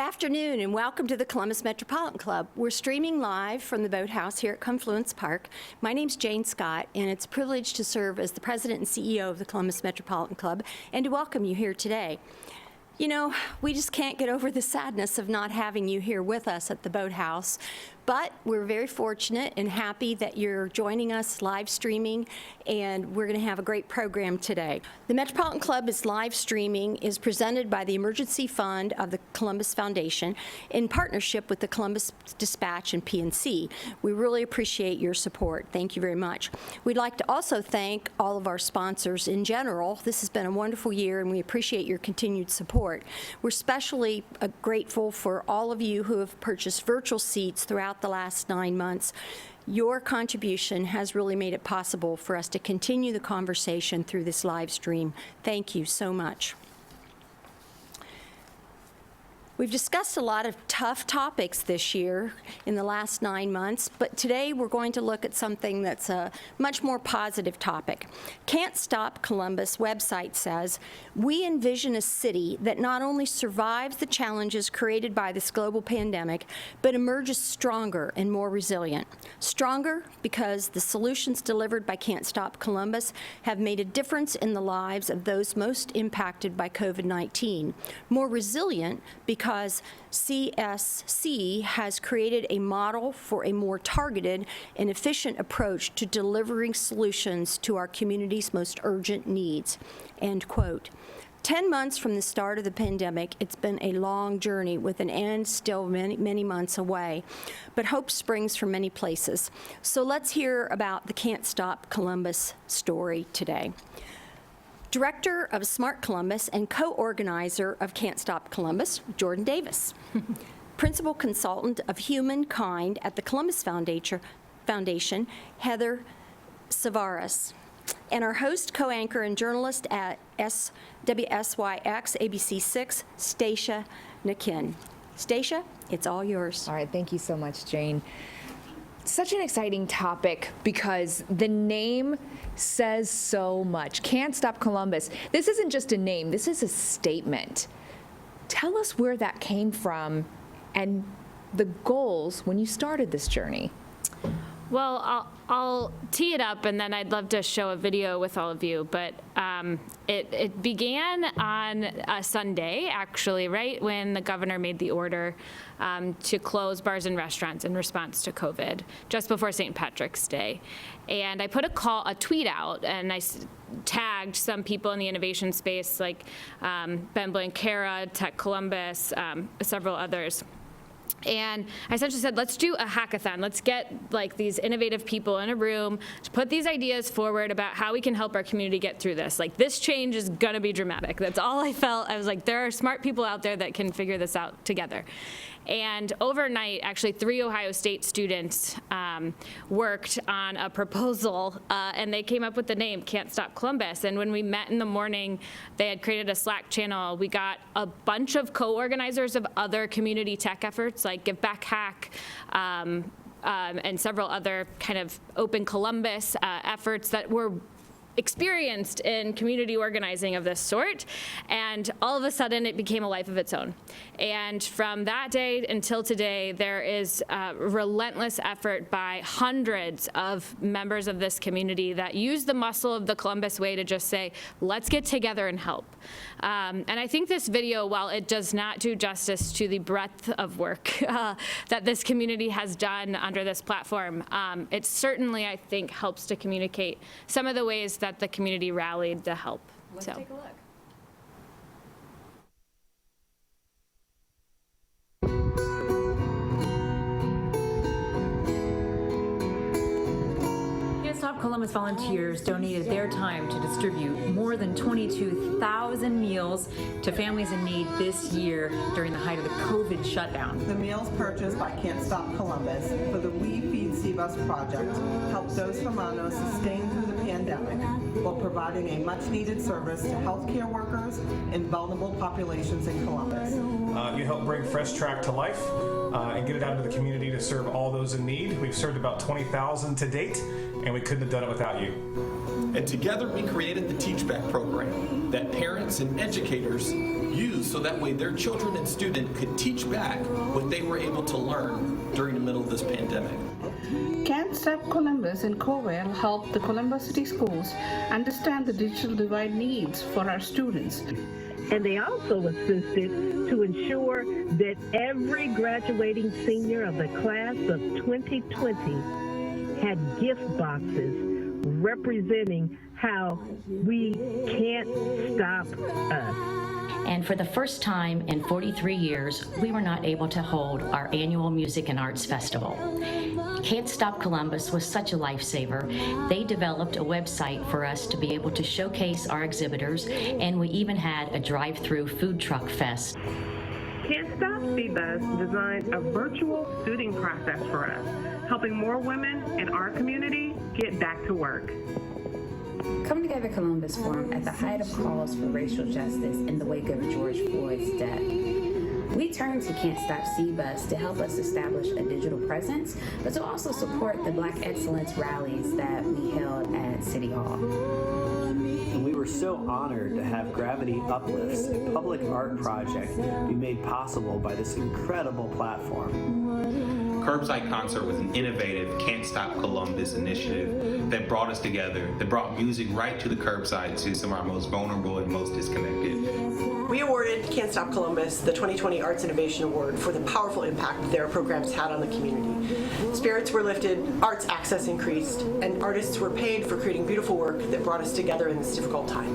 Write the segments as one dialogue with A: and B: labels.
A: afternoon and welcome to the Columbus Metropolitan Club. We're streaming live from the Boathouse here at Confluence Park. My name's Jane Scott, and it's a privilege to serve as the president and CEO of the Columbus Metropolitan Club and to welcome you here today. You know, we just can't get over the sadness of not having you here with us at the Boathouse, but we're very fortunate and happy that you're joining us live streaming, and we're going to have a great program today. The Metropolitan Club is live streaming is presented by the Emergency Fund of the Columbus Foundation in partnership with the Columbus Dispatch and PNC. We really appreciate your support. Thank you very much. We'd like to also thank all of our sponsors in general. This has been a wonderful year, and we appreciate your continued support. We're especially grateful for all of you who have purchased virtual seats throughout the last 9 months. Your contribution has really made it possible for us to continue the conversation through this live stream. Thank you so much. We've discussed a lot of tough topics this year in the last 9 months, but today we're going to look at something that's a much more positive topic. Can't Stop Columbus website says, we envision a city that not only survives the challenges created by this global pandemic, but emerges stronger and more resilient. Stronger because the solutions delivered by Can't Stop Columbus have made a difference in the lives of those most impacted by COVID-19. More resilient because CSC has created a model for a more targeted and efficient approach to delivering solutions to our community's most urgent needs. End quote. 10 months from the start of the pandemic, it's been a long journey with an end still many months away, but hope springs from many places. So let's hear about the Can't Stop Columbus story today. Director of Smart Columbus and co-organizer of Can't Stop Columbus, Jordan Davis. Principal consultant of Humankind at the Columbus Foundation, Heather Tsavaris. And our host, co-anchor, and journalist at WSYX ABC6, Stacia Naquin. Stacia, it's all yours.
B: All right, thank you so much, Jane. Such an exciting topic because the name says so much. Can't Stop Columbus. This isn't just a name, this is a statement. Tell us where that came from and the goals when you started this journey.
C: Well, I'll tee it up, and then I'd love to show a video with all of you. But it began on a Sunday, actually, right when the governor made the order to close bars and restaurants in response to COVID, just before St. Patrick's Day. And I put a tweet out, and I tagged some people in the innovation space, like Ben Blanquera, Tech Columbus, several others. And I essentially said, let's do a hackathon. Let's get like these innovative people in a room to put these ideas forward about how we can help our community get through this. Like, this change is gonna be dramatic. That's all I felt. I was like, there are smart people out there that can figure this out together. And overnight, actually 3 Ohio State students worked on a proposal, and they came up with the name Can't Stop Columbus. And when we met in the morning, they had created a Slack channel. We got a bunch of co-organizers of other community tech efforts like Give Back Hack, and several other kind of Open Columbus efforts that were experienced in community organizing of this sort, and all of a sudden it became a life of its own. And from that day until today, there is a relentless effort by hundreds of members of this community that use the muscle of the Columbus way to just say, let's get together and help. And I think this video, while it does not do justice to the breadth of work that this community has done under this platform, it certainly, I think, helps to communicate some of the ways that the community rallied to help.
A: Let's take a look.
D: Can't Stop Columbus volunteers donated their time to distribute more than 22,000 meals to families in need this year during the height of the COVID shutdown.
E: The meals purchased by Can't Stop Columbus for the We Feed Seabus project help those Hermanos sustain through the pandemic while providing a much-needed service to healthcare workers and vulnerable populations in Columbus.
F: You help bring Fresh Track to life and get it out into the community to serve all those in need. We've served about 20,000 to date, and we couldn't have done it without you.
G: And together we created the Teach Back program that parents and educators use so that way their children and students could teach back what they were able to learn during the middle of this pandemic.
H: Can't Stop Columbus and Cowell help the Columbus City Schools understand the digital divide needs for our students.
I: And they also assisted to ensure that every graduating senior of the class of 2020 had gift boxes representing how we can't stop us.
J: And for the first time in 43 years, we were not able to hold our annual Music and Arts Festival. Can't Stop Columbus was such a lifesaver. They developed a website for us to be able to showcase our exhibitors, and we even had a drive-through food truck fest.
I: Can't Stop CBUS designed a virtual suiting process for us, helping more women in our community get back to work.
K: Come Together Columbus formed at the height of calls for racial justice in the wake of George Floyd's death. We turned to Can't Stop CBUS to help us establish a digital presence, but to also support the Black Excellence rallies that we held at City Hall.
L: And we were so honored to have Gravity Uplifts, a public art project, be made possible by this incredible platform.
M: Curbside Concert was an innovative Can't Stop Columbus initiative that brought us together, that brought music right to the curbside to some of our most vulnerable and most disconnected.
N: We awarded Can't Stop Columbus the 2020 Arts Innovation Award for the powerful impact their programs had on the community. Spirits were lifted, arts access increased, and artists were paid for creating beautiful work that brought us together in this difficult time.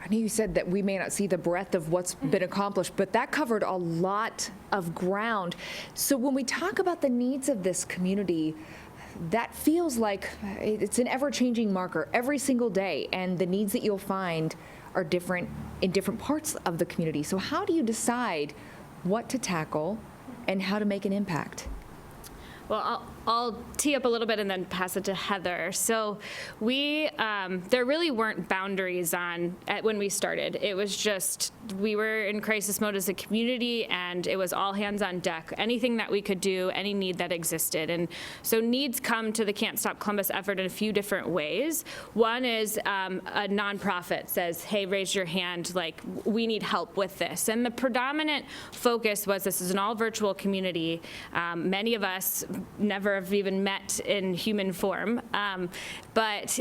B: I know you said that we may not see the breadth of what's been accomplished, but that covered a lot of ground. So when we talk about the needs of this community, that feels like it's an ever-changing marker every single day, and the needs that you'll find are different in different parts of the community. So how do you decide what to tackle and how to make an impact?
C: Well, I'll tee up a little bit and then pass it to Heather. So there really weren't boundaries when we started. It was just, we were in crisis mode as a community, and it was all hands on deck. Anything that we could do, any need that existed. And so needs come to the Can't Stop Columbus effort in a few different ways. One is a nonprofit says, hey, raise your hand, like, we need help with this. And the predominant focus was, this is an all virtual community. Many of us never have even met in human form, but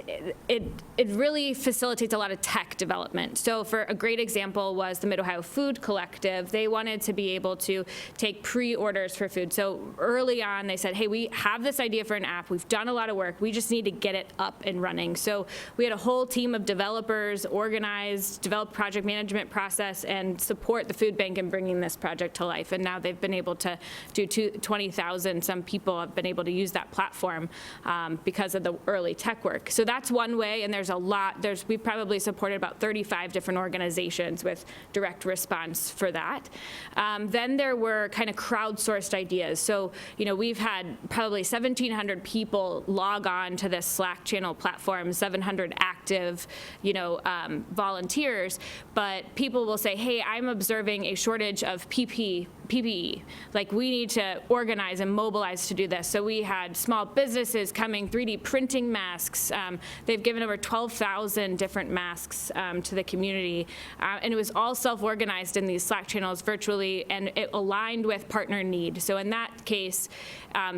C: it really facilitates a lot of tech development. So for a great example was the Mid-Ohio Food Collective. They wanted to be able to take pre-orders for food. So early on they said, hey, we have this idea for an app, we've done a lot of work, we just need to get it up and running. So we had a whole team of developers organized, develop project management process, and support the food bank in bringing this project to life. And now they've been able to do 20,000, some people have been able to use that platform because of the early tech work. So that's one way, and there's a lot. We've probably supported about 35 different organizations with direct response for that. Then there were kind of crowdsourced ideas. So, we've had probably 1,700 people log on to this Slack channel platform, 700 active, volunteers, but people will say, hey, I'm observing a shortage of PPE. Like, we need to organize and mobilize to do this. So we had small businesses coming, 3D printing masks. They've given over 12,000 different masks to the community. And it was all self-organized in these Slack channels virtually, and it aligned with partner need. So in that case,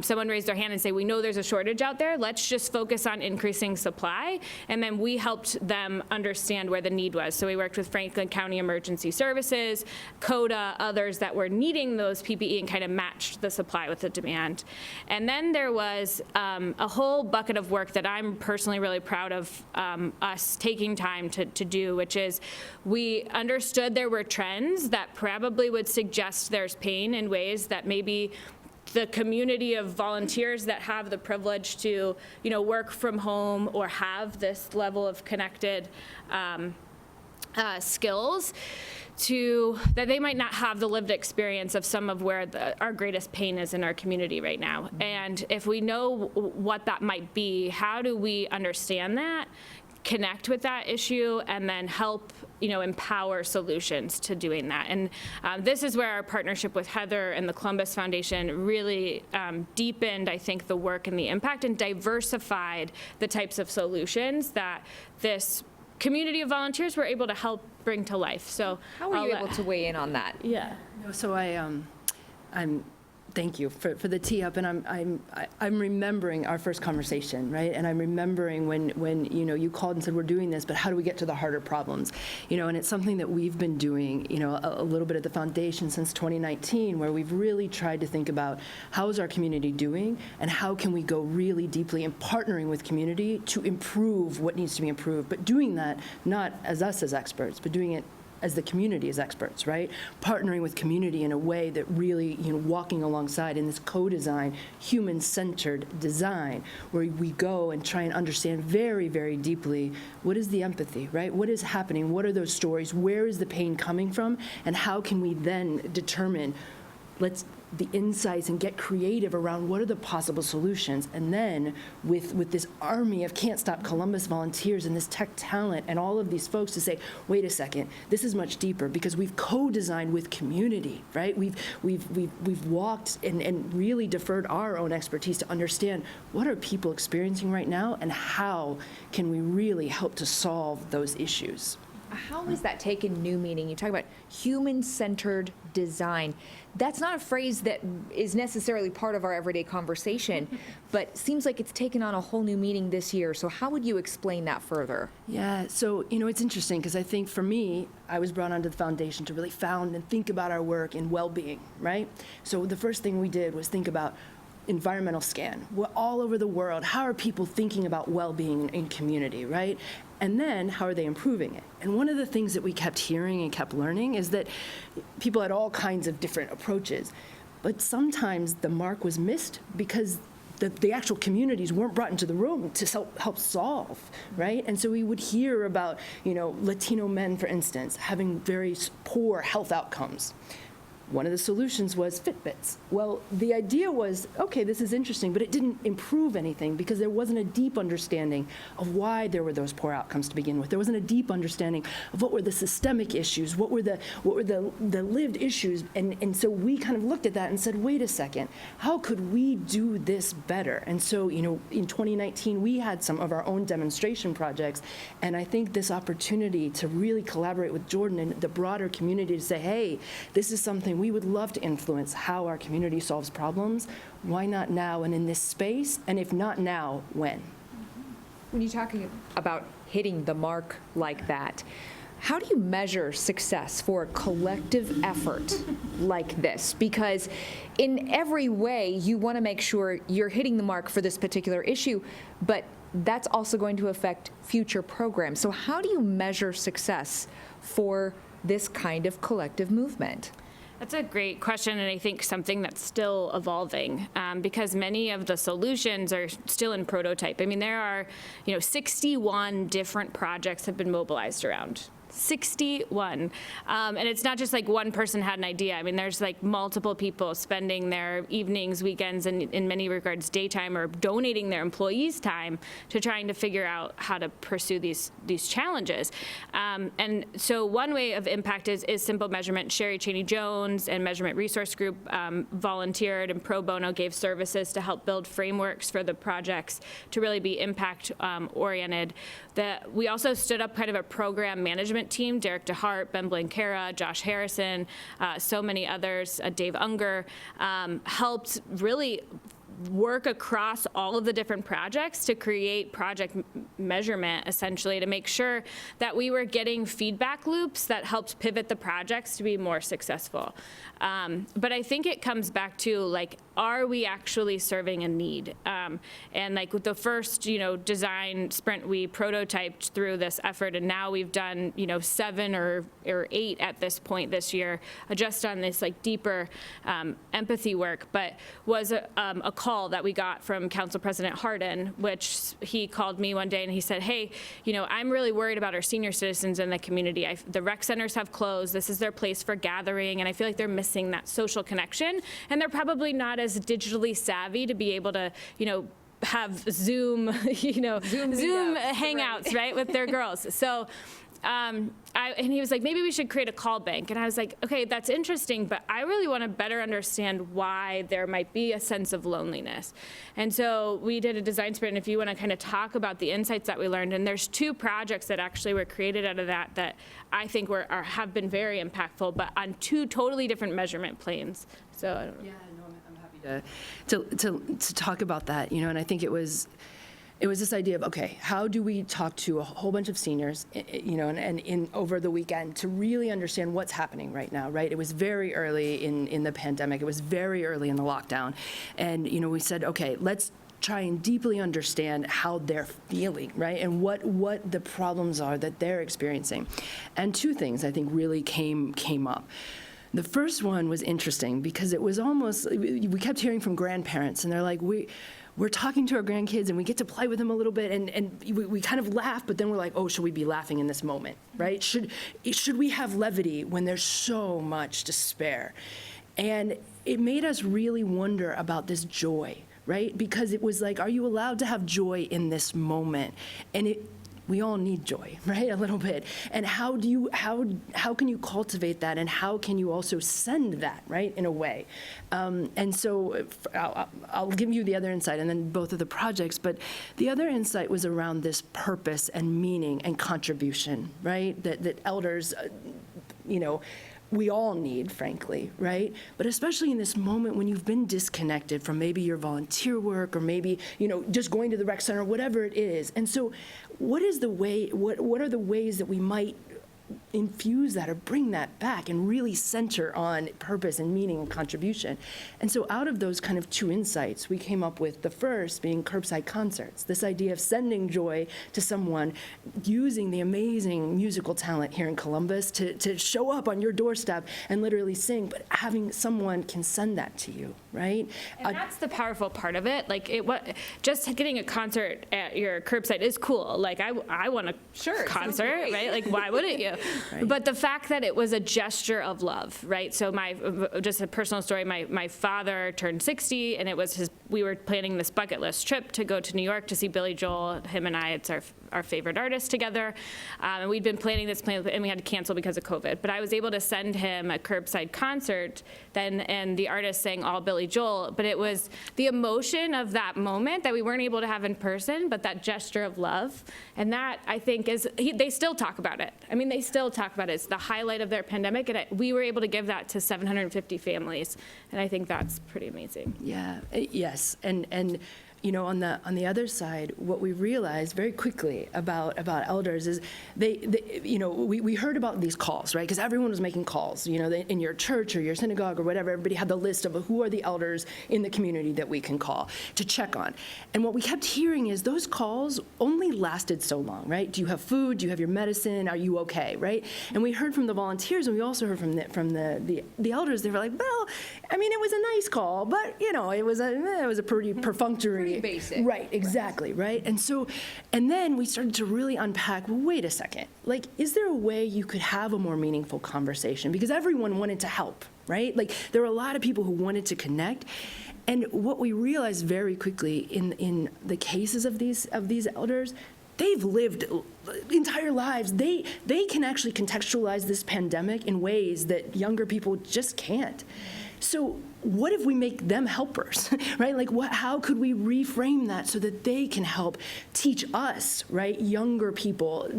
C: someone raised their hand and say, we know there's a shortage out there, let's just focus on increasing supply. And then we helped them understand where the need was. So we worked with Franklin County Emergency Services, CODA, others that were needing those PPE and kind of matched the supply with the demand. And then there was a whole bucket of work that I'm personally really proud of us taking time to do, which is we understood there were trends that probably would suggest there's pain in ways that maybe the community of volunteers that have the privilege to, work from home or have this level of connected skills that they might not have the lived experience of some of where our greatest pain is in our community right now. And if we know what that might be, how do we understand that, connect with that issue, and then help empower solutions to doing that? And this is where our partnership with Heather and the Columbus Foundation really deepened, I think, the work and the impact, and diversified the types of solutions that this community of volunteers were able to help bring to life. So
B: how are you able to weigh in on that?
C: Yeah.
O: No, so I'm thank you for the tee up, and I'm remembering our first conversation, right? And I'm remembering when you called and said we're doing this, but how do we get to the harder problems? And it's something that we've been doing, a little bit at the foundation since 2019, where we've really tried to think about how is our community doing, and how can we go really deeply in partnering with community to improve what needs to be improved, but doing that not as us as experts, but doing it as the community as experts, right? Partnering with community in a way that really, walking alongside in this co-design, human-centered design, where we go and try and understand very, very deeply what is the empathy, right? What is happening? What are those stories? Where is the pain coming from? And how can we then determine the insights and get creative around what are the possible solutions? And then with this army of Can't Stop Columbus volunteers and this tech talent and all of these folks to say, wait a second, this is much deeper, because we've co-designed with community, right? We've walked and really deferred our own expertise to understand what are people experiencing right now, and how can we really help to solve those issues.
B: How has that taken new meaning? You talk about human-centered design. That's not a phrase that is necessarily part of our everyday conversation, but seems like it's taken on a whole new meaning this year. So how would you explain that further?
O: Yeah, so, it's interesting, because I think for me, I was brought onto the foundation to really found and think about our work in well-being, right? So the first thing we did was think about environmental scan. We're all over the world. How are people thinking about well-being in community, right? And then how are they improving it? And one of the things that we kept hearing and kept learning is that people had all kinds of different approaches, but sometimes the mark was missed because the actual communities weren't brought into the room to help solve, right? And so we would hear about, Latino men, for instance, having very poor health outcomes. One of the solutions was Fitbits. Well, the idea was, okay, this is interesting, but it didn't improve anything because there wasn't a deep understanding of why there were those poor outcomes to begin with. There wasn't a deep understanding of what were the systemic issues, what were the lived issues, and so we kind of looked at that and said, wait a second, how could we do this better? And so, in 2019, we had some of our own demonstration projects, and I think this opportunity to really collaborate with Jordan and the broader community to say, hey, this is something we would love to influence how our community solves problems. Why not now and in this space? And if not now, when?
B: When you're talking about hitting the mark like that, how do you measure success for a collective effort like this? Because in every way, you want to make sure you're hitting the mark for this particular issue, but that's also going to affect future programs. So how do you measure success for this kind of collective movement?
C: That's a great question, and I think something that's still evolving, because many of the solutions are still in prototype. I mean, there are, 61 different projects have been mobilized around. 61. And it's not just like one person had an idea. I mean, there's like multiple people spending their evenings, weekends, and in many regards daytime, or donating their employees' time to trying to figure out how to pursue these challenges. And so one way of impact is simple measurement. Sherry Cheney-Jones and Measurement Resource Group volunteered and pro bono gave services to help build frameworks for the projects to really be impact oriented. We also stood up kind of a program management team. Derek DeHart, Ben Blanquera, Josh Harrison, so many others, Dave Unger, helped really work across all of the different projects to create project measurement, essentially, to make sure that we were getting feedback loops that helped pivot the projects to be more successful. But I think it comes back to, like, are we actually serving a need? And like with the first, design sprint, we prototyped through this effort, and now we've done, 7 or 8 at this point this year, just on this like deeper empathy work, but was a call call that we got from Council President Hardin, which he called me one day and he said, hey, I'm really worried about our senior citizens in the community. The rec centers have closed. This is their place for gathering, and I feel like they're missing that social connection, and they're probably not as digitally savvy to be able to, have Zoom, Zoom hangouts, right, with their girls. So, and he was like, maybe we should create a call bank. And I was like, okay, that's interesting, but I really want to better understand why there might be a sense of loneliness. And so we did a design sprint, and if you want to kind of talk about the insights that we learned, and there's 2 projects that actually were created out of that I think have been very impactful, but on 2 totally different measurement planes. So I don't know.
O: Yeah, no, I'm happy to talk about that, and I think it was this idea of, okay, how do we talk to a whole bunch of seniors, and in over the weekend to really understand what's happening right now, right? It was very early in the pandemic. It was very early in the lockdown. And, we said, okay, let's try and deeply understand how they're feeling, right? And what the problems are that they're experiencing. And 2 things I think really came up. The first one was interesting because it was almost, we kept hearing from grandparents, and they're like, we're talking to our grandkids and we get to play with them a little bit, and we kind of laugh, but then we're like, oh, should we be laughing in this moment, right? Should we have levity when there's so much despair? And it made us really wonder about this joy, right? Because it was like, are you allowed to have joy in this moment? And we all need joy, right? A little bit. And how can you cultivate that, and how can you also send that, right, in a way? And so I'll give you the other insight, and then both of the projects. But the other insight was around this purpose and meaning and contribution, right? That elders, we all need, frankly, right? But especially in this moment when you've been disconnected from maybe your volunteer work, or maybe, just going to the rec center, whatever it is. And so what are the ways that we might infuse that or bring that back and really center on purpose and meaning and contribution? And so out of those kind of 2 insights, we came up with the first being Curbside Concerts, this idea of sending joy to someone, using the amazing musical talent here in Columbus to show up on your doorstep and literally sing, but having someone can send that to you, right?
C: And that's the powerful part of it. Like, just getting a concert at your curbside is cool. Like, I want a concert, right? Like, why wouldn't you? Right. But the fact that it was a gesture of love, right? So just a personal story, my father turned 60, and we were planning this bucket list trip to go to New York to see Billy Joel. Him and I, it's our favorite artist together. And we'd been planning this plan, and we had to cancel because of COVID. But I was able to send him a curbside concert then, and the artist sang all Billy Joel. But it was the emotion of that moment that we weren't able to have in person, but that gesture of love. And that, I think, they still talk about it. I mean, they still talk about it. It's the highlight of their pandemic, and we were able to give that to 750 families. And I think that's pretty amazing.
O: Yeah, yes. And on the other side, what we realized very quickly about elders is we heard about these calls, right? Because everyone was making calls, in your church or your synagogue or whatever. Everybody had the list of who are the elders in the community that we can call to check on. And what we kept hearing is those calls only lasted so long, right? Do you have food? Do you have your medicine? Are you okay, right? And we heard from the volunteers, and we also heard from the elders. They were like, well, I mean, it was a nice call, but it was a pretty perfunctory.
B: Pretty basic.
O: Right, exactly, right? And then we started to really unpack, well, wait a second, like, is there a way you could have a more meaningful conversation? Because everyone wanted to help, right? Like, there were a lot of people who wanted to connect. And what we realized very quickly in the cases of these elders, they've lived entire lives. They can actually contextualize this pandemic in ways that younger people just can't. So what if we make them helpers, right? Like, how could we reframe that so that they can help teach us, right, younger people,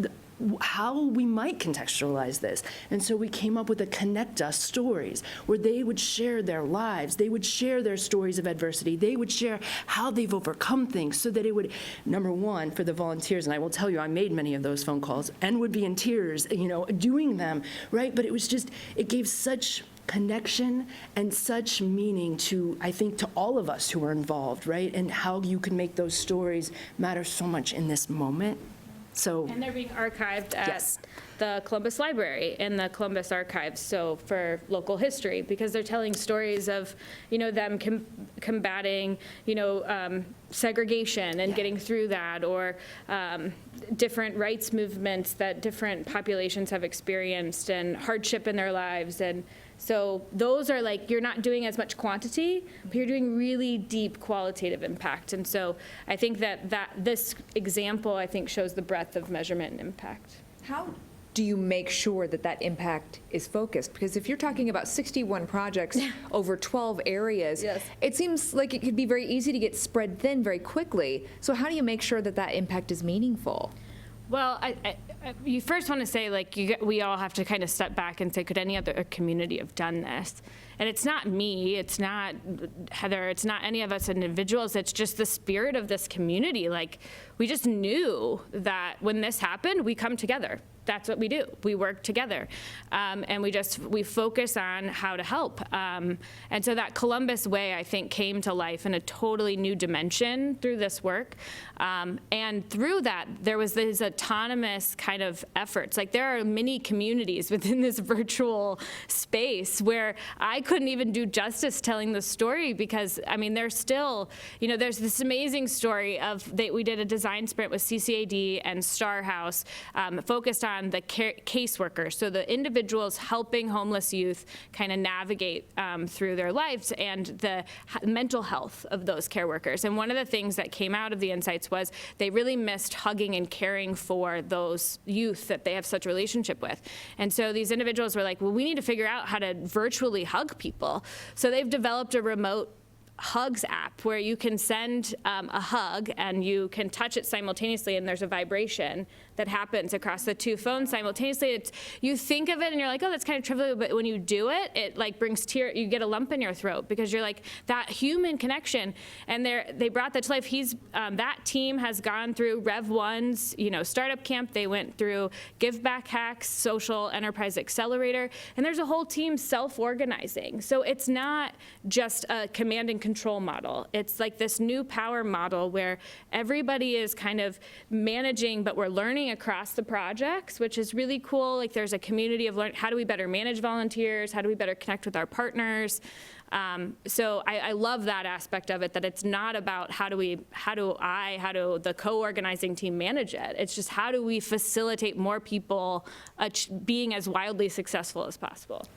O: how we might contextualize this? And so we came up with the Connect Us stories, where they would share their lives, they would share their stories of adversity, they would share how they've overcome things, so that it would, number one, for the volunteers, and I will tell you, I made many of those phone calls and would be in tears, doing them, right? But it was just, it gave such connection and such meaning to, I think, to all of us who are involved, right? And how you can make those stories matter so much in this moment. So,
C: And they're being archived at
O: Yes.
C: the Columbus Library and the Columbus Archives, so for local history, because they're telling stories of, them combating, segregation and getting through that, or different rights movements that different populations have experienced and hardship in their lives. And so those are like, you're not doing as much quantity, but you're doing really deep qualitative impact. And so I think that this example, I think, shows the breadth of measurement and impact.
B: How do you make sure that that impact is focused? Because if you're talking about 61 projects over 12 areas, it seems like it could be very easy to get spread thin very quickly. So how do you make sure that that impact is meaningful?
C: Well, you first want to say, we all have to kind of step back and say, could any other community have done this? And it's not me, it's not Heather, it's not any of us individuals, it's just the spirit of this community. Like, we just knew that when this happened, we come together. That's what we do. We work together. And we focus on how to help. And so that Columbus way, I think, came to life in a totally new dimension through this work. And through that, there was these autonomous kind of efforts. Like, there are many communities within this virtual space where I couldn't even do justice telling the story, because, there's still, there's this amazing story of, we did a design sprint with CCAD and Star House, focused on the caseworkers, so the individuals helping homeless youth kind of navigate through their lives, and the mental health of those care workers. And one of the things that came out of the insights was they really missed hugging and caring for those youth that they have such a relationship with. And so these individuals were like, well, we need to figure out how to virtually hug people. So they've developed a remote Hugs app where you can send a hug and you can touch it simultaneously, and there's a vibration that happens across the two phones simultaneously. You think of it and you're like, oh, that's kind of trivial, but when you do it, it like brings tears, you get a lump in your throat, because you're like, that human connection. And they brought that to life. That team has gone through Rev 1's, startup camp. They went through Give Back Hacks, Social Enterprise Accelerator, and there's a whole team self-organizing. So it's not just a command and control model. It's like this new power model where everybody is kind of managing, but we're learning across the projects, which is really cool. Like, there's a community of how do we better manage volunteers? How do we better connect with our partners? So I love that aspect of it, that it's not about how do the co-organizing team manage it. It's just how do we facilitate more people being as wildly successful as possible,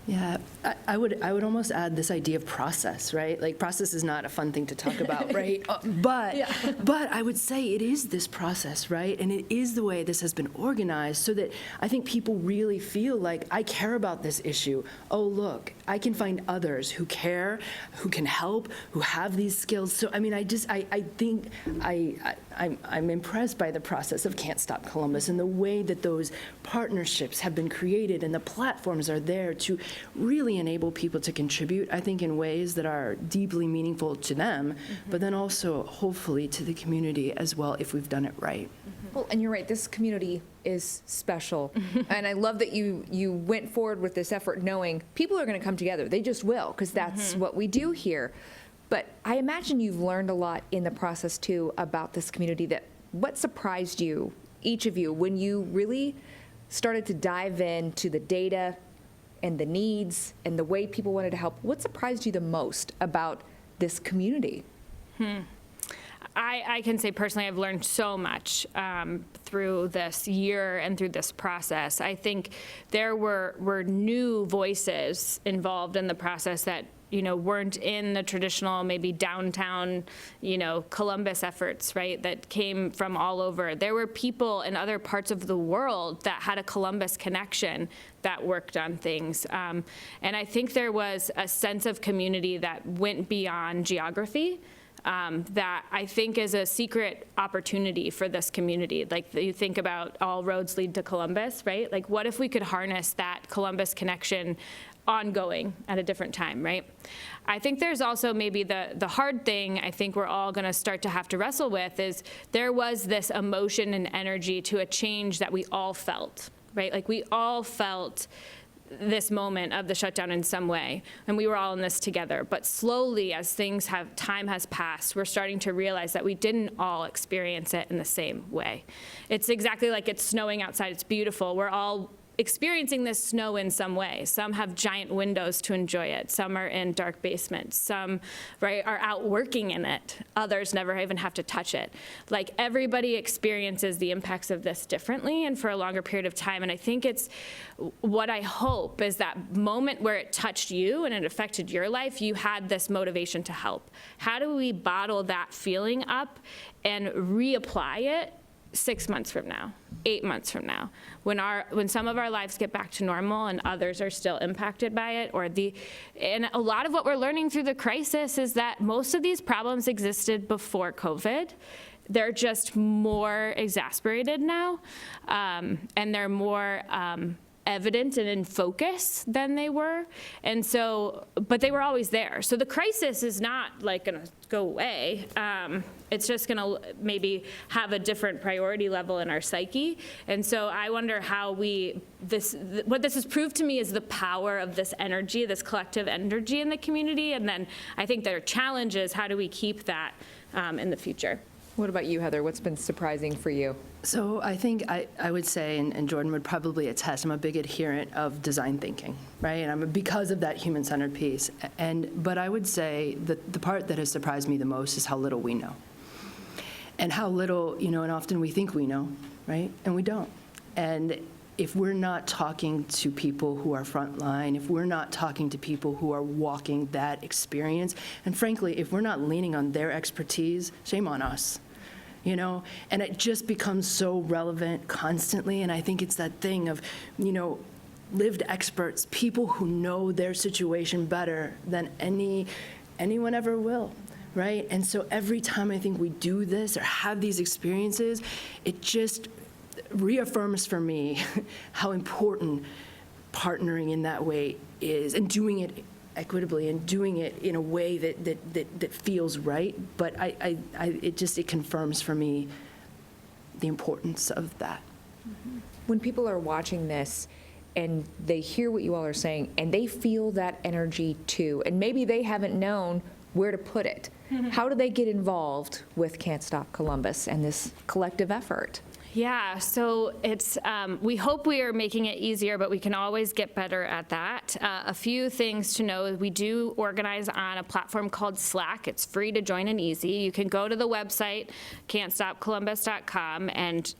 O: Yeah, I would almost add this idea of process, right? Like, process is not a fun thing to talk about, right? But I would say it is this process, right? And it is the way this has been organized, so that I think people really feel like, I care about this issue. Oh, look, I can find others who care, who can help, who have these skills. So, I think I'm impressed by the process of Can't Stop Columbus and the way that those partnerships have been created and the platforms are there to really enable people to contribute, I think, in ways that are deeply meaningful to them, but then also hopefully to the community as well, if we've done it right.
B: Well, and you're right, this community is special. And I love that you went forward with this effort knowing people are going to come together. They just will, because that's what we do here. But I imagine you've learned a lot in the process, too, about this community. What surprised you, each of you, when you really started to dive into the data and the needs and the way people wanted to help? What surprised you the most about this community?
C: I can say personally, I've learned so much through this year and through this process. I think there were new voices involved in the process that weren't in the traditional, maybe downtown, Columbus efforts, right, that came from all over. There were people in other parts of the world that had a Columbus connection that worked on things. And I think there was a sense of community that went beyond geography. That I think is a secret opportunity for this community. Like, you think about all roads lead to Columbus, right? Like, what if we could harness that Columbus connection ongoing at a different time, right? I think there's also maybe the hard thing I think we're all going to start to have to wrestle with is there was this emotion and energy to a change that we all felt, right? Like, we all felt this moment of the shutdown in some way, and we were all in this together. But slowly, as time has passed, we're starting to realize that we didn't all experience it in the same way. It's exactly like it's snowing outside. It's beautiful. We're all experiencing this snow in some way. Some have giant windows to enjoy it. Some are in dark basements. Some, right, are out working in it. Others never even have to touch it. Like, everybody experiences the impacts of this differently and for a longer period of time. And I think it's what I hope is that moment where it touched you and it affected your life, you had this motivation to help. How do we bottle that feeling up and reapply it 6 months from now, 8 months from now, when some of our lives get back to normal and others are still impacted by it, and a lot of what we're learning through the crisis is that most of these problems existed before COVID. They're just more exacerbated now, and they're more evident and in focus than they were. And so, but they were always there. So the crisis is not like gonna go away. It's just gonna maybe have a different priority level in our psyche. And so I wonder how what this has proved to me is the power of this energy, this collective energy in the community. And then I think their challenge is, how do we keep that in the future?
B: What about you, Heather? What's been surprising for you?
O: So I think I would say, and Jordan would probably attest, I'm a big adherent of design thinking, right? And because of that human-centered piece. But I would say that the part that has surprised me the most is how little we know. And how little, and often we think we know, right? And we don't. And if we're not talking to people who are frontline, if we're not talking to people who are walking that experience, and frankly, if we're not leaning on their expertise, shame on us. And it just becomes so relevant constantly. And I think it's that thing of, lived experts, people who know their situation better than anyone ever will, right? And so every time I think we do this or have these experiences, it just reaffirms for me how important partnering in that way is, and doing it equitably and doing it in a way that feels right. But it confirms for me the importance of that.
B: When people are watching this and they hear what you all are saying and they feel that energy too, and maybe they haven't known where to put it, how do they get involved with Can't Stop Columbus and this collective effort?
C: Yeah, so it's, we hope we are making it easier, but we can always get better at that. A few things to know: we do organize on a platform called Slack. It's free to join and easy. You can go to the website, can'tstopcolumbus.com, and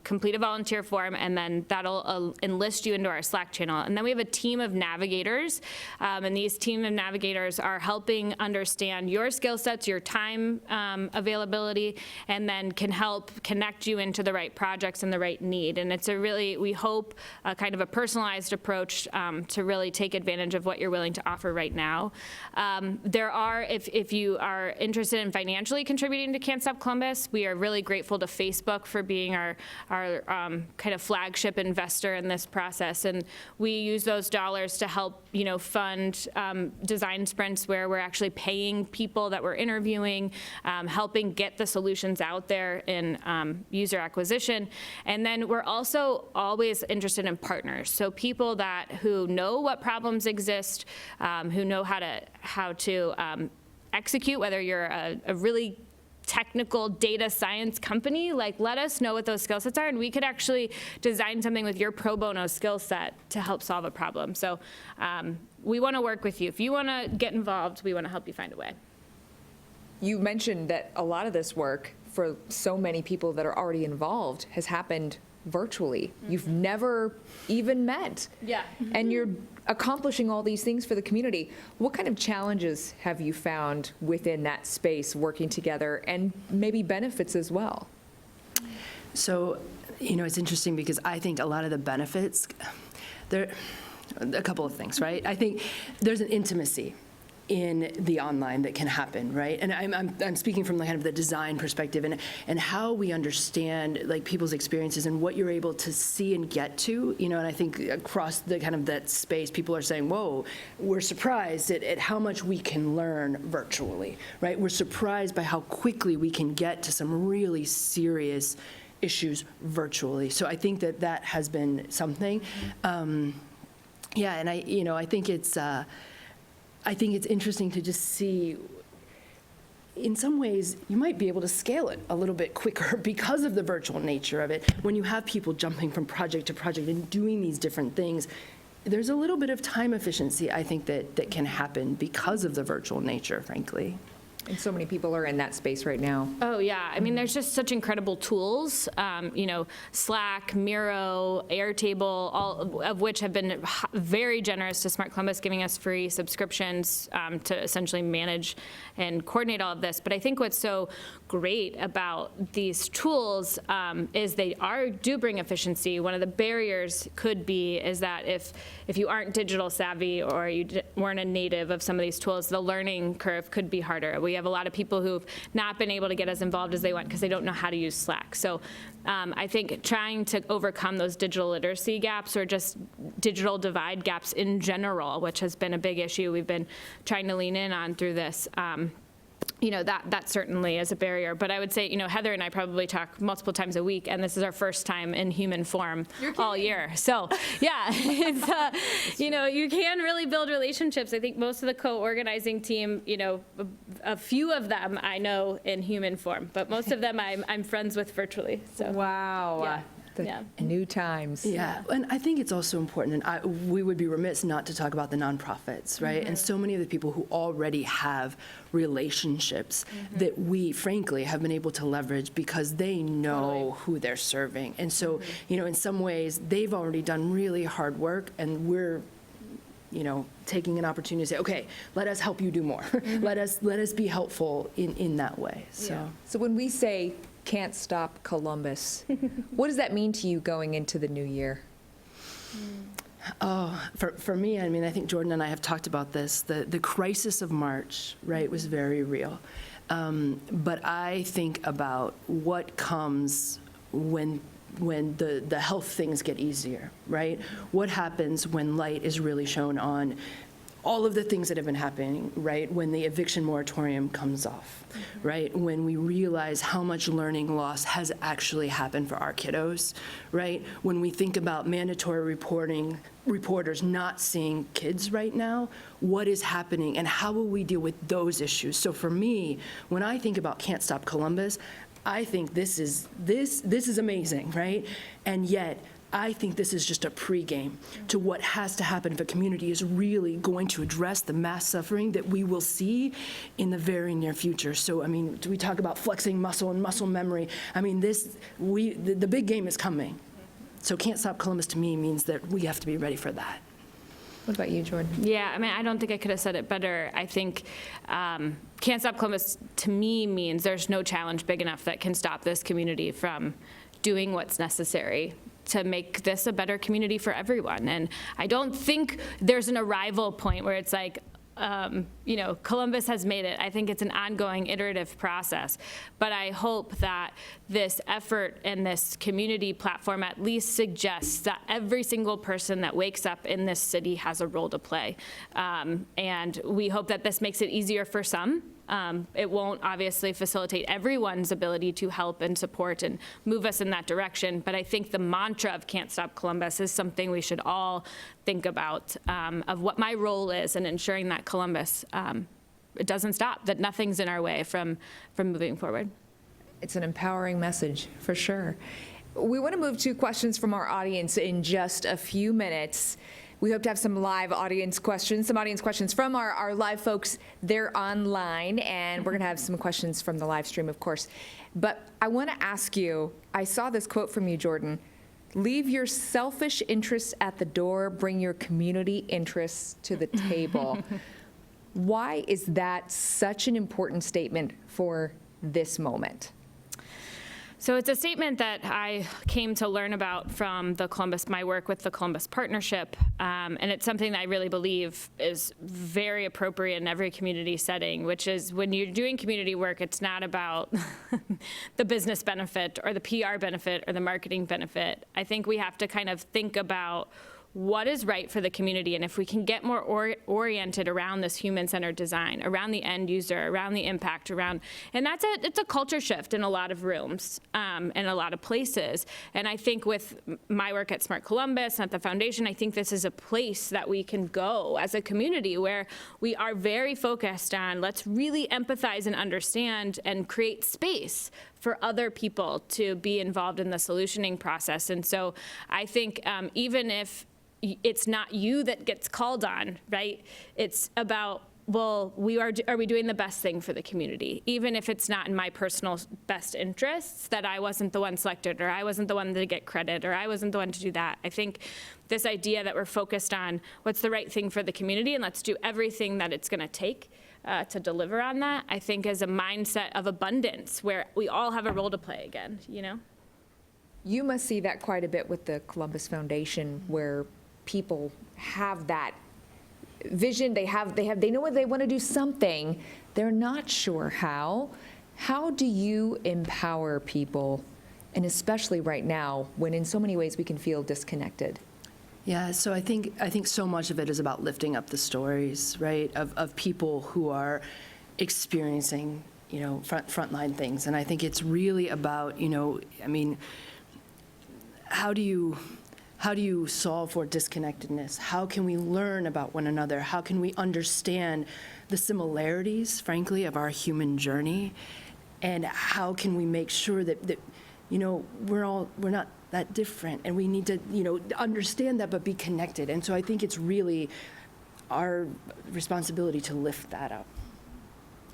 C: complete a volunteer form, and then that'll enlist you into our Slack channel. And then we have a team of navigators, and these team of navigators are helping understand your skill sets, your time availability, and then can help connect you into the right projects and the right need. And it's we hope, kind of a personalized approach to really take advantage of what you're willing to offer right now. There are, if you are interested in financially contributing to Can't Stop Columbus, we are really grateful to Facebook for being our kind of flagship investor in this process. And we use those dollars to help, fund design sprints where we're actually paying people that we're interviewing, helping get the solutions out there in user acquisition. And then we're also always interested in partners. So people who know what problems exist, who know how to execute, whether you're a really technical data science company, let us know what those skill sets are, and we could actually design something with your pro bono skill set to help solve a problem. So we want to work with you. If you want to get involved, we want to help you find a way.
B: You mentioned that a lot of this work for so many people that are already involved has happened virtually. You've never even met.
C: Yeah.
B: And you're accomplishing all these things for the community. What kind of challenges have you found within that space working together, and maybe benefits as well?
O: So, it's interesting because I think a lot of the benefits, there are a couple of things, right? I think there's an intimacy in the online that can happen, right? And I'm speaking from kind of the design perspective and how we understand people's experiences and what you're able to see and get to, and I think across the kind of that space, people are saying, whoa, we're surprised at how much we can learn virtually, right? We're surprised by how quickly we can get to some really serious issues virtually. So I think that has been something. Yeah, and I think it's interesting to just see. In some ways, you might be able to scale it a little bit quicker because of the virtual nature of it. When you have people jumping from project to project and doing these different things, there's a little bit of time efficiency, I think, that can happen because of the virtual nature, frankly.
B: And so many people are in that space right now.
C: Oh, yeah. I mean, there's just such incredible tools, Slack, Miro, Airtable, all of which have been very generous to Smart Columbus, giving us free subscriptions to essentially manage and coordinate all of this. But I think what's so great about these tools is they do bring efficiency. One of the barriers could be is that if you aren't digital savvy or you weren't a native of some of these tools, the learning curve could be harder. We have a lot of people who've not been able to get as involved as they want because they don't know how to use Slack. So I think trying to overcome those digital literacy gaps or just digital divide gaps in general, which has been a big issue we've been trying to lean in on through this, that certainly is a barrier. But I would say, Heather and I probably talk multiple times a week, and this is our first time in human form all year. So, yeah, it's, you can really build relationships. I think most of the co-organizing team, a few of them I know in human form, but most of them I'm friends with virtually. So.
B: Wow.
C: Yeah.
B: New times.
O: Yeah, and I think it's also important, and we would be remiss not to talk about the nonprofits, right? And so many of the people who already have relationships that we, frankly, have been able to leverage because they know who they're serving. And so, in some ways, they've already done really hard work, and we're taking an opportunity to say, okay, let us help you do more. Let us be helpful in that way. So
B: when we say can't stop Columbus, what does that mean to you going into the new year?
O: Oh, for me, I think Jordan and I have talked about this. The crisis of March, right, was very real. But I think about what comes when the health things get easier, right? What happens when light is really shown on all of the things that have been happening, right? When the eviction moratorium comes off, right? When we realize how much learning loss has actually happened for our kiddos, right? When we think about mandatory reporters not seeing kids right now, what is happening and how will we deal with those issues? So for me, when I think about Can't Stop Columbus, I think this is amazing, right? And yet, I think this is just a pregame to what has to happen if a community is really going to address the mass suffering that we will see in the very near future. So, do we talk about flexing muscle and muscle memory? The big game is coming. So Can't Stop Columbus to me means that we have to be ready for that.
B: What about you, Jordan?
C: Yeah, I don't think I could have said it better. I think Can't Stop Columbus to me means there's no challenge big enough that can stop this community from doing what's necessary to make this a better community for everyone. And I don't think there's an arrival point where it's like, Columbus has made it. I think it's an ongoing iterative process. But I hope that this effort and this community platform at least suggests that every single person that wakes up in this city has a role to play. And we hope that this makes it easier for some. It won't obviously facilitate everyone's ability to help and support and move us in that direction, but I think the mantra of Can't Stop Columbus is something we should all think about, of what my role is in ensuring that Columbus it doesn't stop, that nothing's in our way from moving forward.
B: It's an empowering message, for sure. We want to move to questions from our audience in just a few minutes. We hope to have some live audience questions, from our live folks. They're online, and we're going to have some questions from the live stream, of course. But I want to ask you, I saw this quote from you, Jordan. Leave your selfish interests at the door, bring your community interests to the table. Why is that such an important statement for this moment?
C: So it's a statement that I came to learn about from my work with the Columbus Partnership, and it's something that I really believe is very appropriate in every community setting, which is when you're doing community work, it's not about the business benefit or the PR benefit or the marketing benefit. I think we have to kind of think about what is right for the community. And if we can get more oriented around this human-centered design, around the end user, around the impact, and it's a culture shift in a lot of rooms, in a lot of places. And I think with my work at Smart Columbus, at the foundation, I think this is a place that we can go as a community where we are very focused on, let's really empathize and understand and create space for other people to be involved in the solutioning process. And so I think even if it's not you that gets called on, right? It's about, well, are we doing the best thing for the community? Even if it's not in my personal best interests, that I wasn't the one selected, or I wasn't the one to get credit, or I wasn't the one to do that. I think this idea that we're focused on what's the right thing for the community, and let's do everything that it's gonna take to deliver on that, I think is a mindset of abundance where we all have a role to play again, you know?
B: You must see that quite a bit with the Columbus Foundation, where people have that vision, they know what they want to do something, they're not sure how. How do you empower people, and especially right now, when in so many ways we can feel disconnected?
O: Yeah, so I think so much of it is about lifting up the stories, right, of people who are experiencing, frontline things. And I think it's really about, how do you solve for disconnectedness? How can we learn about one another? How can we understand the similarities, frankly, of our human journey? And how can we make sure that we're not that different, and we need to, understand that but be connected. And so I think it's really our responsibility to lift that up.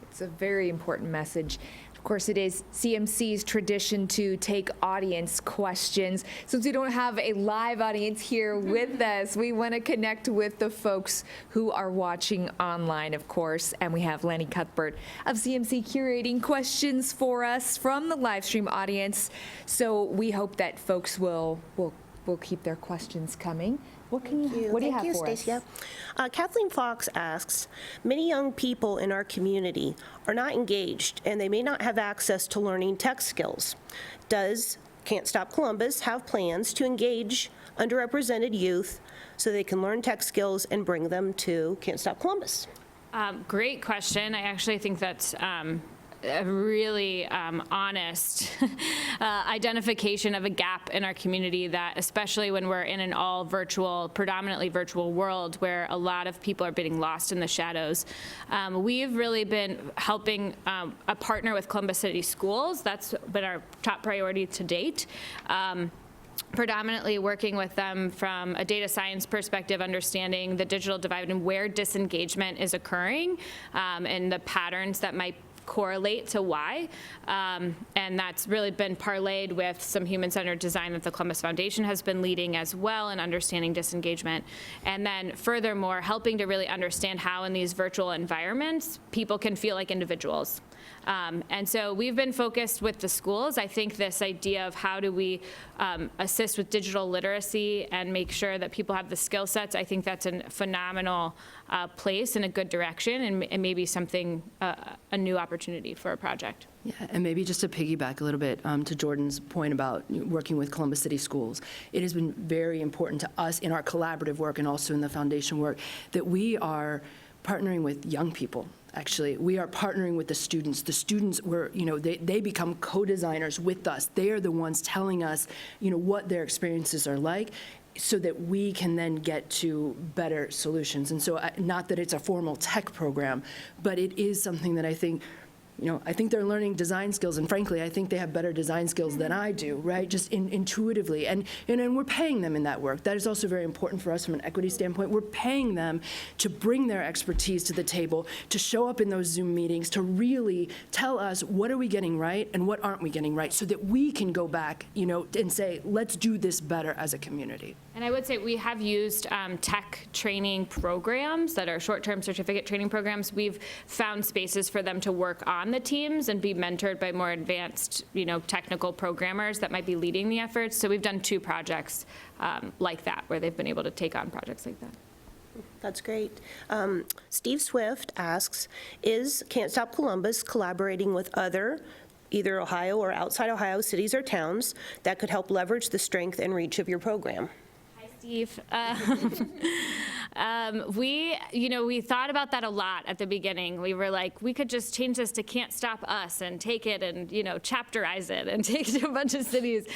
B: It's a very important message. Of course, it is CMC's tradition to take audience questions. Since we don't have a live audience here with us, we want to connect with the folks who are watching online, of course. And we have Lanny Cuthbert of CMC curating questions for us from the live stream audience. So we hope that folks will keep their questions coming. What do you have for us?
P: Stacia. Kathleen Fox asks, many young people in our community are not engaged, and they may not have access to learning tech skills. Does Can't Stop Columbus have plans to engage underrepresented youth so they can learn tech skills and bring them to Can't Stop Columbus?
C: Great question. I actually think that's a really honest identification of a gap in our community, that especially when we're in an all virtual, predominantly virtual world where a lot of people are getting lost in the shadows. We've really been helping a partner with Columbus City Schools. That's been our top priority to date. Predominantly working with them from a data science perspective, understanding the digital divide and where disengagement is occurring, and the patterns that might correlate to why. And that's really been parlayed with some human-centered design that the Columbus Foundation has been leading as well, in understanding disengagement. And then furthermore, helping to really understand how in these virtual environments, people can feel like individuals. And so we've been focused with the schools. I think this idea of how do we assist with digital literacy and make sure that people have the skill sets, I think that's a phenomenal place in a good direction, and maybe something, a new opportunity for a project.
O: Yeah, and maybe just to piggyback a little bit to Jordan's point about working with Columbus City Schools, it has been very important to us in our collaborative work and also in the foundation work that we are partnering with young people. Actually, we are partnering with the students. The students they become co-designers with us. They are the ones telling us, what their experiences are like, so that we can then get to better solutions. And so, not that it's a formal tech program, but it is something that I think they're learning design skills, and frankly, I think they have better design skills than I do, right? Just intuitively, and we're paying them in that work. That is also very important for us from an equity standpoint. We're paying them to bring their expertise to the table, to show up in those Zoom meetings, to really tell us what are we getting right and what aren't we getting right, so that we can go back, and say, let's do this better as a community.
C: And I would say we have used tech training programs that are short-term certificate training programs. We've found spaces for them to work on the teams and be mentored by more advanced, technical programmers that might be leading the efforts. So we've done 2 projects like that, where they've been able to take on projects like that.
P: That's great. Steve Swift asks, is Can't Stop Columbus collaborating with other either Ohio or outside Ohio cities or towns that could help leverage the strength and reach of your program?
C: Hi, Steve. We thought about that a lot at the beginning. We were like, we could just change this to Can't Stop Us and take it and, chapterize it and take it to a bunch of cities.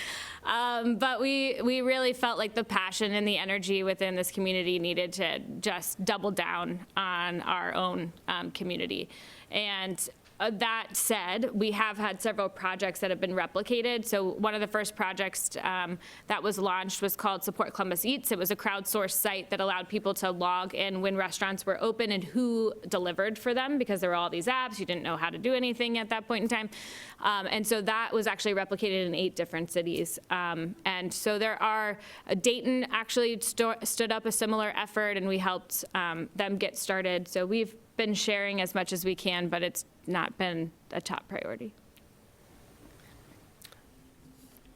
C: But we really felt like the passion and the energy within this community needed to just double down on our own community. And that said, we have had several projects that have been replicated. So one of the first projects that was launched was called Support Columbus Eats. It was a crowdsourced site that allowed people to log in when restaurants were open and who delivered for them, because there were all these apps. You didn't know how to do anything at that point in time. And so that was actually replicated in 8 different cities. And so there are, Dayton actually stood up a similar effort, and we helped them get started. So we've been sharing as much as we can, but it's not been a top priority.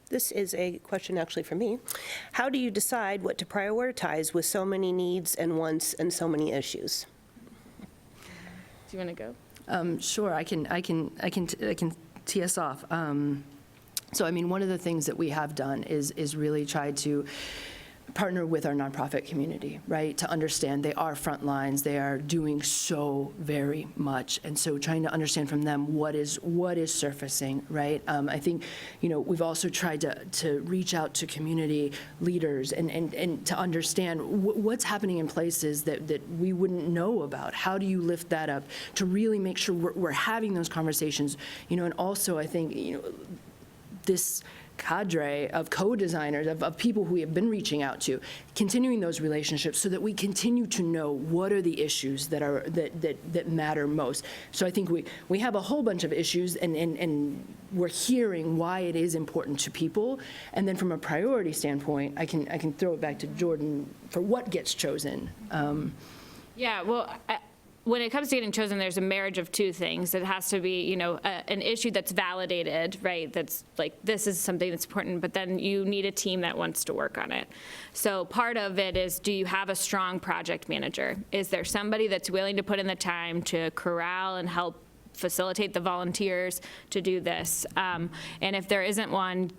P: This is a question actually for me. How do you decide what to prioritize with so many needs and wants and so many issues?
C: Do you want to
O: go? Sure, I can tee us off. So, I mean, one of the things that we have done is really try to partner with our nonprofit community, right? To understand they are front lines, they are doing so very much. And so trying to understand from them what is surfacing, right? I think, we've also tried to reach out to community leaders and to understand what's happening in places that we wouldn't know about. How do you lift that up to really make sure we're having those conversations, and also I think, this cadre of co-designers, of people who we have been reaching out to, continuing those relationships so that we continue to know what are the issues that matter most. So I think we have a whole bunch of issues, and we're hearing why it is important to people. And then from a priority standpoint, I can throw it back to Jordan for what gets chosen.
C: Yeah, well, when it comes to getting chosen, there's a marriage of two things. It has to be, an issue that's validated, right? That's like, this is something that's important, but then you need a team that wants to work on it. So part of it is, do you have a strong project manager? Is there somebody that's willing to put in the time to corral and help facilitate the volunteers to do this? And if there isn't one,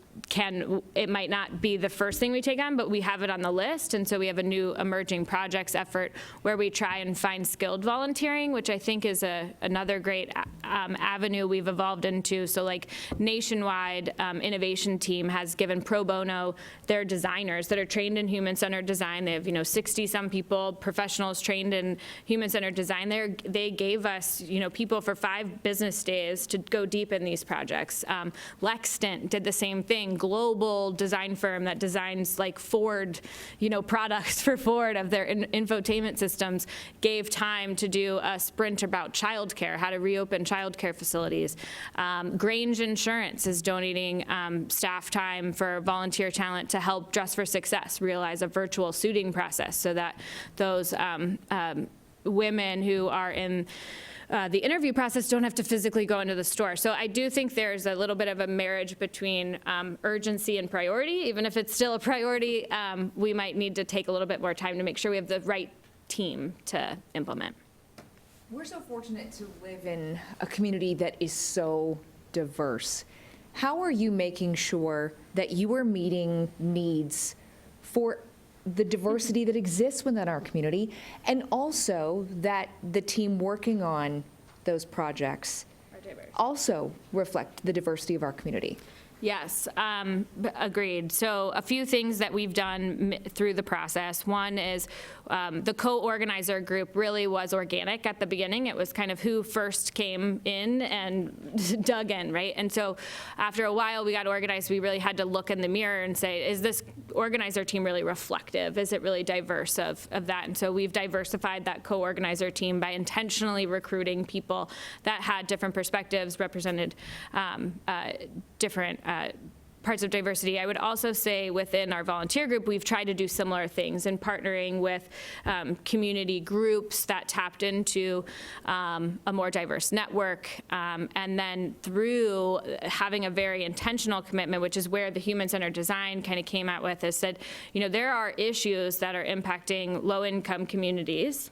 C: it might not be the first thing we take on, but we have it on the list. And so we have a new emerging projects effort where we try and find skilled volunteering, which I think is another great avenue we've evolved into. So like Nationwide Innovation Team has given pro bono their designers that are trained in human-centered design. They have 60 some people, professionals trained in human-centered design. They gave us people for 5 business days to go deep in these projects. Lextant did the same thing. Global design firm that designs like Ford, products for Ford of their infotainment systems, gave time to do a sprint about childcare, how to reopen childcare facilities. Grange Insurance is donating staff time for volunteer talent to help Dress for Success realize a virtual suiting process so that those women who are in the interview process don't have to physically go into the store. So I do think there's a little bit of a marriage between urgency and priority. Even if it's still a priority, we might need to take a little bit more time to make sure we have the right team to implement.
B: We're so fortunate to live in a community that is so diverse. How are you making sure that you are meeting needs for the diversity that exists within our community, and also that the team working on those projects also reflect the diversity of our community?
C: Yes, agreed. So a few things that we've done through the process. One is the co-organizer group really was organic at the beginning. It was kind of who first came in and dug in, right? And so after a while we got organized, we really had to look in the mirror and say, is this organizer team really reflective? Is it really diverse of that? And so we've diversified that co-organizer team by intentionally recruiting people that had different perspectives, represented different parts of diversity. I would also say within our volunteer group, we've tried to do similar things in partnering with community groups that tapped into a more diverse network. And then through having a very intentional commitment, which is where the human-centered design kind of came out with, is said, there are issues that are impacting low-income communities.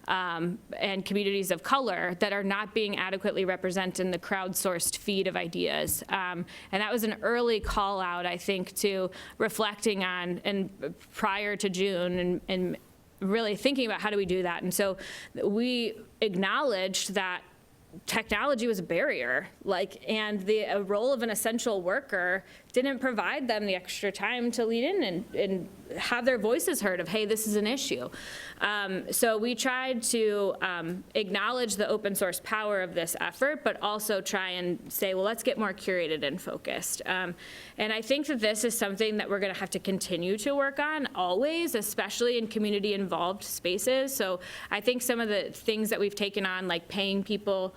C: and communities of color that are not being adequately represented in the crowdsourced feed of ideas. And that was an early call out, I think, to reflecting on, and prior to June, and really thinking about how do we do that. And so we acknowledged that technology was a barrier, and the role of an essential worker didn't provide them the extra time to lead in and have their voices heard of, hey, this is an issue. So we tried to acknowledge the open source power of this effort, but also try and say, well, let's get more curated and focused. And I think that this is something that we're gonna have to continue to work on always, especially in community involved spaces. So I think some of the things that we've taken on, like paying people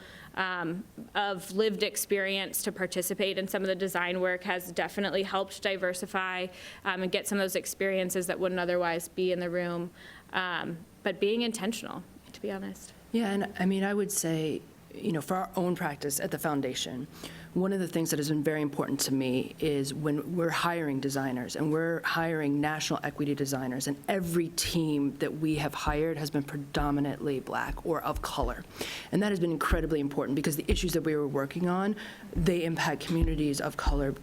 C: of lived experience to participate in some of the design work, has definitely helped diversify and get some of those experiences that wouldn't otherwise be in the room. But being intentional, to be honest.
O: Yeah, and I mean, I would say, for our own practice at the foundation, one of the things that has been very important to me is when we're hiring designers, and we're hiring national equity designers, and every team that we have hired has been predominantly Black or of color. And that has been incredibly important because the issues that we were working on, they impact communities of color,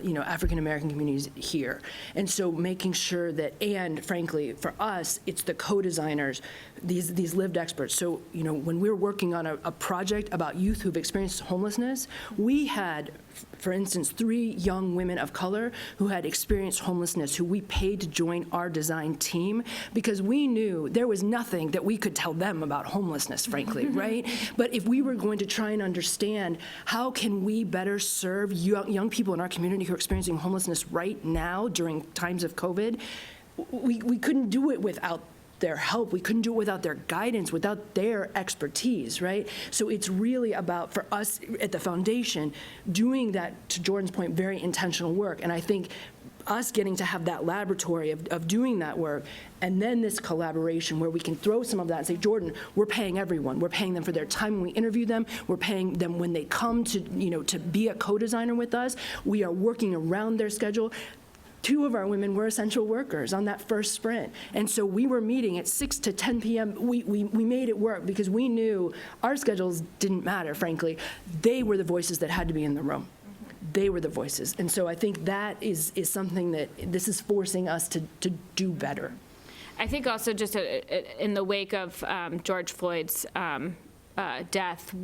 O: African American communities here. And so making sure that, and frankly, for us, it's the co-designers, these lived experts. So, when we're working on a project about youth who've experienced homelessness, we had, for instance, 3 young women of color who had experienced homelessness, who we paid to join our design team because we knew there was nothing that we could tell them about homelessness, frankly, right? But if we were going to try and understand how can we better serve young people in our community who are experiencing homelessness right now during times of COVID, we couldn't do it without their help. We couldn't do it without their guidance, without their expertise, right? So it's really about, for us at the foundation, doing that, to Jordan's point, very intentional work. And I think us getting to have that laboratory of doing that work, and then this collaboration where we can throw some of that and say, Jordan, we're paying everyone. We're paying them for their time when we interview them. We're paying them when they come to, to be a co-designer with us. We are working around their schedule. 2 of our women were essential workers on that first sprint. And so we were meeting at 6 to 10 p.m. We made it work because we knew our schedules didn't matter, frankly. They were the voices that had to be in the room. They were the voices. And so I think that is something that this is forcing us to do better.
C: I think also just in the wake of George Floyd's death,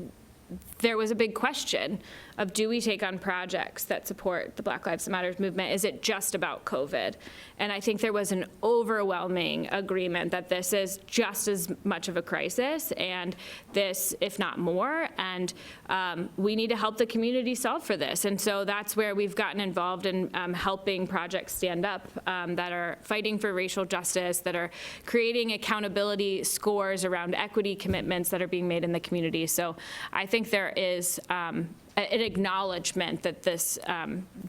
C: there was a big question of, do we take on projects that support the Black Lives Matter movement? Is it just about COVID? And I think there was an overwhelming agreement that this is just as much of a crisis, and this, if not more, and we need to help the community solve for this. And so that's where we've gotten involved in helping projects stand up that are fighting for racial justice, that are creating accountability scores around equity commitments that are being made in the community. So I think there is an acknowledgement that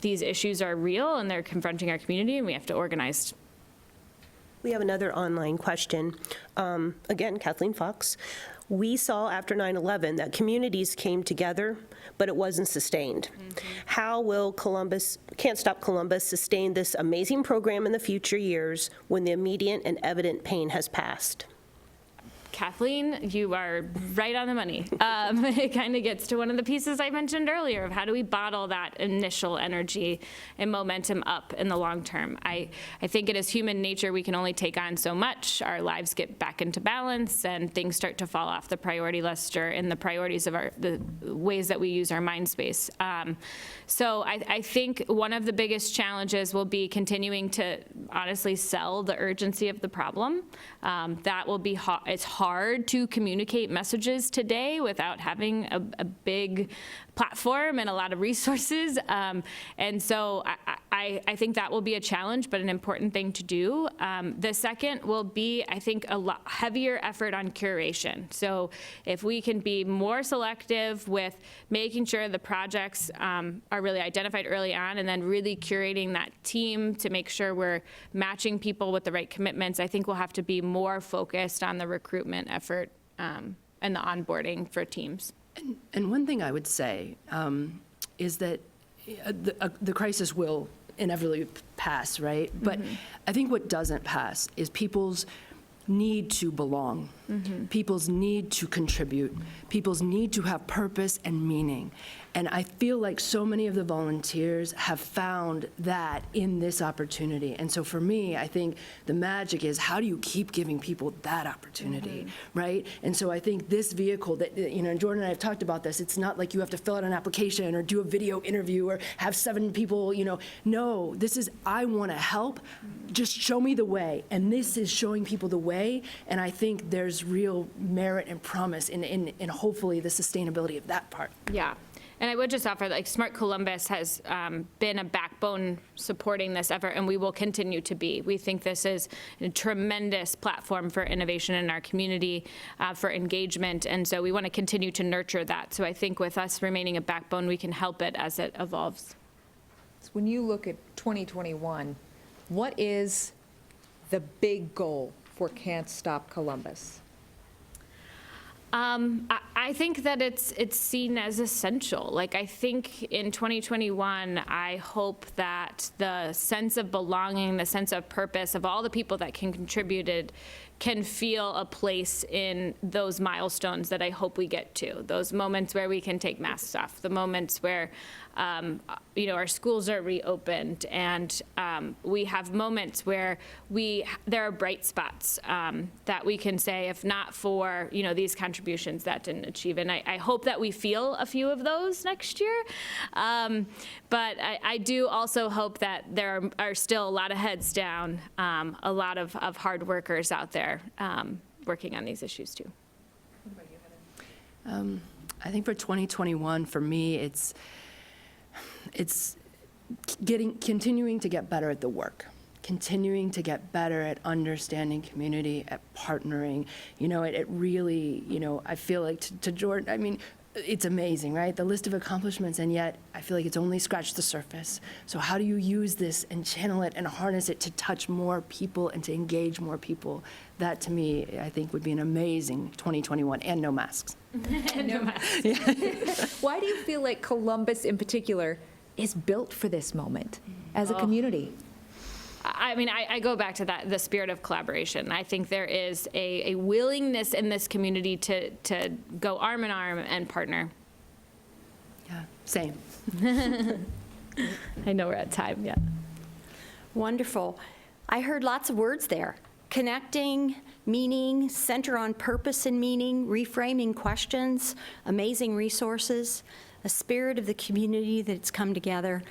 C: these issues are real and they're confronting our community, and we have to organize.
P: We have another online question. Again, Kathleen Fox. We saw after 9/11 that communities came together, but it wasn't sustained. How will Can't Stop Columbus sustain this amazing program in the future years when the immediate and evident pain has passed?
C: Kathleen, you are right on the money. It kind of gets to one of the pieces I mentioned earlier of how do we bottle that initial energy and momentum up in the long term. I think it is human nature. We can only take on so much. Our lives get back into balance and things start to fall off the priority list or in the priorities of the ways that we use our mind space. So I think one of the biggest challenges will be continuing to honestly sell the urgency of the problem. That will be it's hard to communicate messages today without having a big platform and a lot of resources. And so I think that will be a challenge, but an important thing to do. The second will be, I think, a lot heavier effort on curation. So if we can be more selective with making sure the projects are really identified early on, and then really curating that team to make sure we're matching people with the right commitments, I think we'll have to be more focused on the recruitment effort and the onboarding for teams.
O: And one thing I would say is that the crisis will inevitably pass, right? But I think what doesn't pass is people's need to belong. People's need to contribute. People's need to have purpose and meaning. And I feel like so many of the volunteers have found that in this opportunity. And so for me, I think the magic is, how do you keep giving people that opportunity, right? And so I think this vehicle that, and Jordan and I have talked about this, it's not like you have to fill out an application or do a video interview or have 7 people, no, this is, I want to help, just show me the way. And this is showing people the way, and I think there's real merit and promise in hopefully the sustainability of that part.
C: Yeah. And I would just offer, Smart Columbus has been a backbone supporting this effort, and we will continue to be. We think this is a tremendous platform for innovation in our community, for engagement, and so we want to continue to nurture that. So I think with us remaining a backbone, we can help it as it evolves.
B: So when you look at 2021, what is the big goal for Can't Stop Columbus?
C: I think that it's seen as essential. I think in 2021, I hope that the sense of belonging, the sense of purpose of all the people that contributed can feel a place in those milestones that I hope we get to. Those moments where we can take masks off, the moments where our schools are reopened, and we have moments where there are bright spots that we can say, if not for these contributions, that didn't achieve. And I hope that we feel a few of those next year. But I do also hope that there are still a lot of heads down, a lot of hard workers out there working on these issues too.
O: What about you, Heather? I think for 2021, for me, it's continuing to get better at the work, continuing to get better at understanding community, at partnering. It really, I feel like to Jordan, I mean, it's amazing, right? The list of accomplishments, and yet I feel like it's only scratched the surface. So how do you use this and channel it and harness it to touch more people and to engage more people? That, to me, I think would be an amazing 2021, and no masks.
C: No masks.
B: Why do you feel like Columbus in particular is built for this moment as a community?
C: I mean, I go back to the spirit of collaboration. I think there is a willingness in this community to go arm in arm and partner.
O: Yeah, same.
C: I know we're at time, yeah.
A: Wonderful. I heard lots of words there. Connecting, meaning, center on purpose and meaning, reframing questions, amazing resources, a spirit of the community that's come together,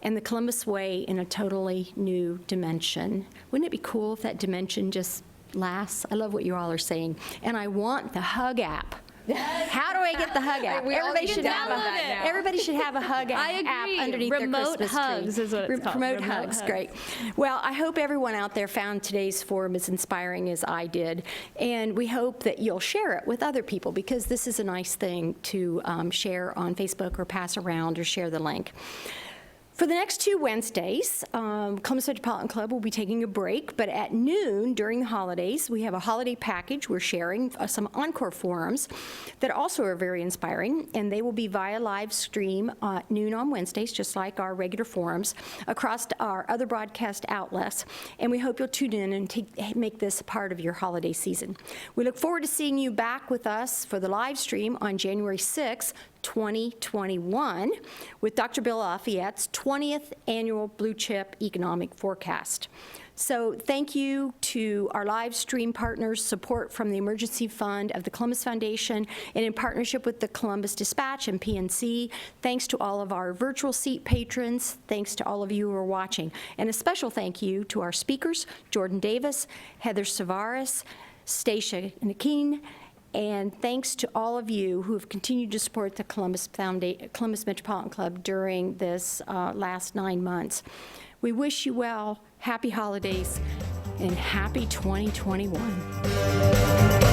A: and the Columbus Way in a totally new dimension. Wouldn't it be cool if that dimension just lasts? I love what you all are saying. And I want the Hug app. How do I get the Hug app? Everybody should have a Hug app underneath
C: Remote
A: their Christmas
C: hugs
A: tree.
C: is what it's called.
A: Remote hugs, great. Well, I hope everyone out there found today's forum as inspiring as I did, and we hope that you'll share it with other people, because this is a nice thing to share on Facebook or pass around or share the link. For the next 2 Wednesdays, Columbus Metropolitan Club will be taking a break, but at noon during the holidays, we have a holiday package. We're sharing some encore forums that also are very inspiring, and they will be via live stream at noon on Wednesdays, just like our regular forums, across our other broadcast outlets. And we hope you'll tune in and make this a part of your holiday season. We look forward to seeing you back with us for the live stream on January 6th, 2021, with Dr. Bill Lafayette's 20th Annual Blue Chip Economic Forecast. So thank you to our live stream partners, support from the Emergency Fund of the Columbus Foundation, and in partnership with the Columbus Dispatch and PNC. Thanks to all of our virtual seat patrons. Thanks to all of you who are watching. And a special thank you to our speakers, Jordan Davis, Heather Tsavaris, Stacia Naquin, and thanks to all of you who have continued to support the Columbus Metropolitan Club during this last 9 months. We wish you well, happy holidays, and happy 2021.